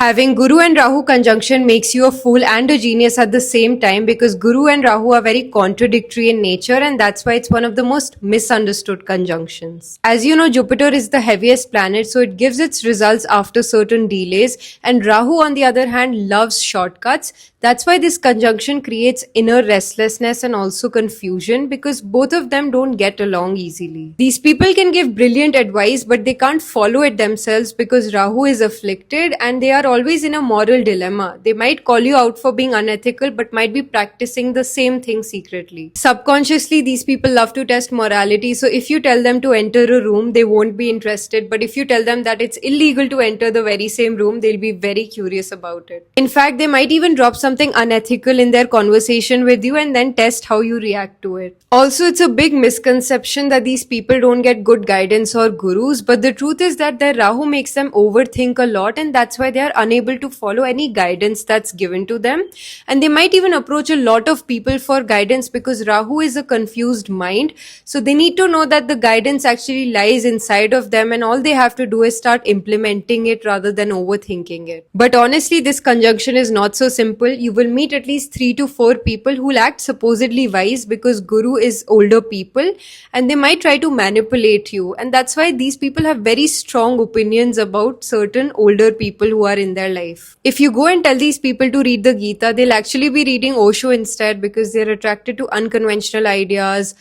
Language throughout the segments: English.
Having Guru and Rahu conjunction makes you a fool and a genius at the same time because Guru and Rahu are very contradictory in nature, and that's why it's one of the most misunderstood conjunctions. As you know, Jupiter is the heaviest planet, so it gives its results after certain delays, and Rahu, on the other hand, loves shortcuts. That's why this conjunction creates inner restlessness and also confusion because both of them don't get along easily. These people can give brilliant advice, but they can't follow it themselves because Rahu is afflicted and they are always in a moral dilemma. They might call you out for being unethical, but might be practicing the same thing secretly. Subconsciously, these people love to test morality, so if you tell them to enter a room, they won't be interested, but if you tell them that it's illegal to enter the very same room, they'll be very curious about it. In fact, they might even drop something unethical in their conversation with you and then test how you react to it. Also, it's a big misconception that these people don't get good guidance or gurus, but the truth is that their Rahu makes them overthink a lot, and that's why they are unable to follow any guidance that's given to them. And they might even approach a lot of people for guidance because Rahu is a confused mind. So they need to know that the guidance actually lies inside of them, and all they have to do is start implementing it rather than overthinking it. But honestly, this conjunction is not so simple. You will meet at least 3 to 4 people who will act supposedly wise because Guru is older people, and they might try to manipulate you. And that's why these people have very strong opinions about certain older people who are in their life. If you go and tell these people to read the Gita, they'll actually be reading Osho instead because they're attracted to unconventional ideas,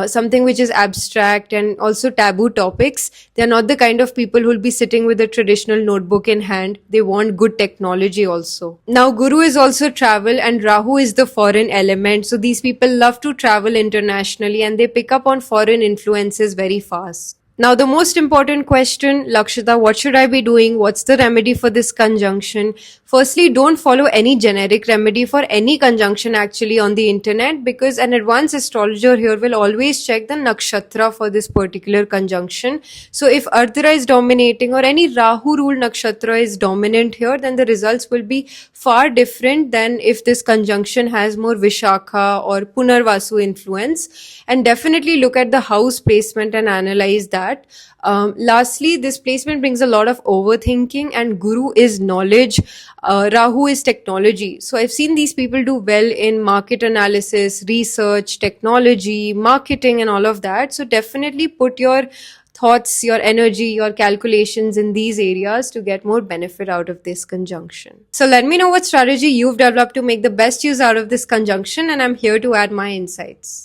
something which is abstract and also taboo topics. They're not the kind of people who'll be sitting with a traditional notebook in hand. They want good technology also. Now, Guru is also travel and Rahu is the foreign element. So these people love to travel internationally and they pick up on foreign influences very fast. Now, the most important question, Lakshita, what should I be doing? What's the remedy for this conjunction? Firstly, don't follow any generic remedy for any conjunction actually on the internet because an advanced astrologer here will always check the nakshatra for this particular conjunction. So if Ardhara is dominating or any Rahu ruled nakshatra is dominant here, then the results will be far different than if this conjunction has more Vishakha or Punarvasu influence. And definitely look at the house placement and analyze that. Lastly, this placement brings a lot of overthinking, and Guru is knowledge, Rahu is technology. So I've seen these people do well in market analysis, research, technology, marketing and all of that. So definitely put your thoughts, your energy, your calculations in these areas to get more benefit out of this conjunction. So let me know what strategy you've developed to make the best use out of this conjunction, and I'm here to add my insights.